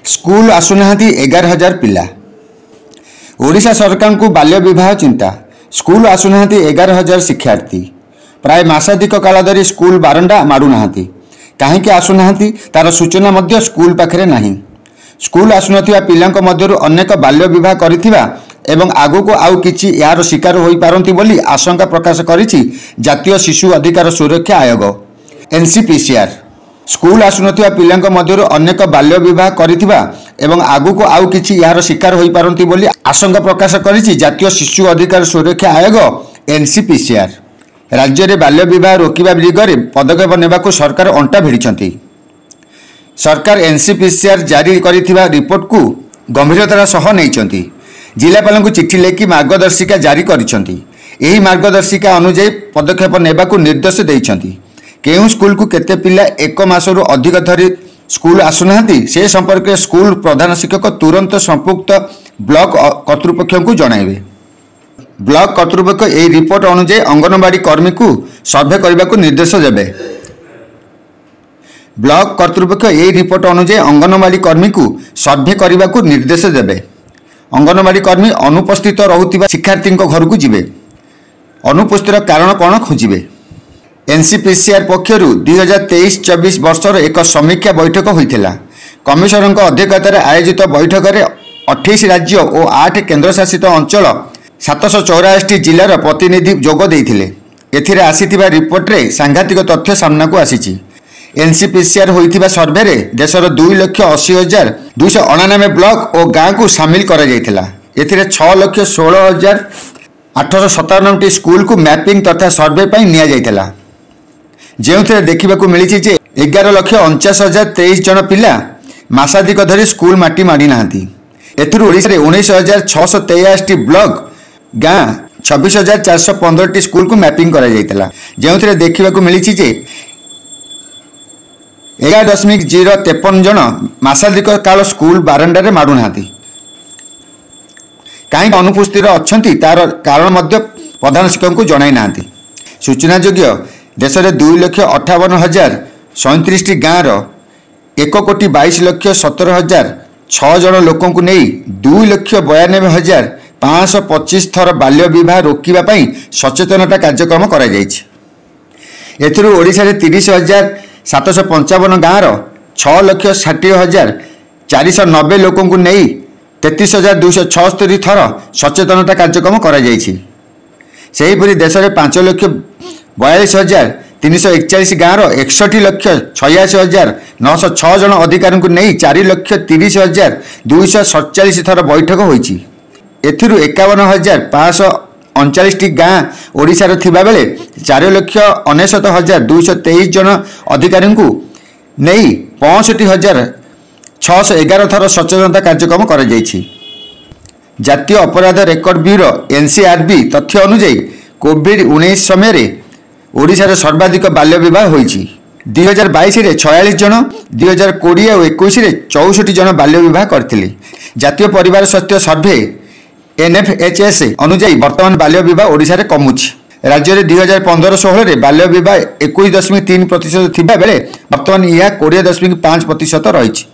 School आसुना 11,000 पिला। ओडिशा सरकार को बाल्य विवाह चिंता। स्कूल आसुना 11,000 शिक्षार्थी। प्राय मासाधिक काल धरी स्कूल बारंडा मारुना कहीं आसुना तार सूचना मध्य स्कूल पाखरे नहीं। स्कूल आसुनथिबा पिलांक मध्यरु अनेक बाल्य विवाह करिथिबा एवं आगु को आउ किछि यार शिकार होई पारंती बोली आशंका प्रकाश करिछि जातीय शिशु अधिकार सुरक्षा आयोग एनसीपीसीआर। स्कूल आसुनथिबा पिलांक मध्यरु अनेक बाल्य विवाह करिथिबा एवं आगु को आउ किछि यार शिकार होई पारंती बोली आशंका प्रकाश करिछि जातीय शिशु अधिकार सुरक्षा आयोग एनसीपीसीआर। राज्य में बाल्य विवाह रोकवा दिगरे पदक्षेप नेबाकु सरकार अंटा भिड़िछंती। सरकार एनसीपीसीआर जारी करिथिबा रिपोर्ट को गंभीरतार सह नैछंती। जिलापाल को चिठी लेखि मार्गदर्शिका जारी करिछंती। एही मार्गदर्शिका अनुसार पदक्षेप नेबाकु निर्देश दैछंती। केउ स्कूल को केते पिला एक मासरु अधिक धरी स्कूल आसुनाहांती से संपर्क स्कूल प्रधान शिक्षक तुरंत संपुक्त ब्लॉक कर्तृपक्ष को जणाइबे। ब्लॉक कर्तृपक्ष यह रिपोर्ट अनुसार अंगनवाड़ी कर्मी को सर्वे करने को निर्देश देवे। ब्लॉक कर्तृपक्ष यह रिपोर्ट अनुसार अंगनवाड़ी कर्मी को सर्वे करने को निर्देश देवे। अंगनवाड़ी कर्मी अनुपस्थित रहुथिबा शिक्षार्थी घर को जिबे। अनुपस्थित कारण कौन खोजिबे। एनसीपीसीआर पक्षर 2023-24 वर्षर एक समीक्षा बैठक होइथिला। कमिशनर अध्यक्षतार आयोजित बैठक में 28 राज्य और 8 केन्द्रशासित अंचल 784 जिलार प्रतिनिधि जोग देइथिले। एथिरे आसीथिबा रिपोर्ट रे सांघातिक तथ्य सामना को आसीछि। एनसीपीसीआर होइथिबा सर्वे रे देशर 2,80,299 ब्लॉक और गाँव को सामिल करा जाइथिला। एथिरे 6,16,897 स्कूल को मैपिंग तथा सर्वे पई निया जाइथिला। जेउथिरे देखिबाकू मिलिछि जे 11,49,023 जन पिला मासाधिक धरी स्कूल माटी मारी नाहांती। एथिरु ओडिसा रे 19,663 ब्लॉक गाँ 26,415 स्कूल को मैपिंग करा जाइथिला। जेउथिरे देखिबाकू मिलिछि जे 11.053 जन मासाधिक काल स्कूल बारंडा रे मारु नाहांती। कहीं अनुपस्थित अच्छी तार कारण मध्य प्रधान शिक्षक को जणाई नाहांती। सूचनायोग्य देश में 2,58,037 गाँवर 1,22,17,006 जन लोकों को नहीं 2,92,525 थर बाल्य विवाह रोकने सचेतनता कार्यक्रम करा जायछि। एथिरु ओडिशा रे 30,755 गाँवर 6,60,490 लोकों को नहीं 33,276 थर सचेतनता कार्यक्रम करा जायछि। सेहीपरि देश में 5,42,341 गाँवर 61,86,906 जन अधिकारी को नहीं 4,30,247 थर बैठक होइछि। एथिरु 51,539 गाँ ओडिशार थिबा बेले 4,69,223 जन अधिकारी को नहीं 65,611 थर सचेतनता कार्यक्रम करा जायछि। जातीय अपराध रेकर्ड ब्यूरो एनसीआरबी तथ्य अनुसार कोविड-19 समय ओडिशार सर्वाधिक बाल्य विवाह होइछि। 2022 रे 46 जन, 2020 और 21 रे 64 जन बाल्य विवाह करथिले। जातीय परिवार स्वास्थ्य सर्वे एनएफएचएस अनुसार वर्तमान बाल्य विवाह ओडिशा रे कमुछि। राज्य में 2015-16 रे बाल्य विवाह 21.3% थिबा बेले वर्तमान यह 20.5% रहिछि।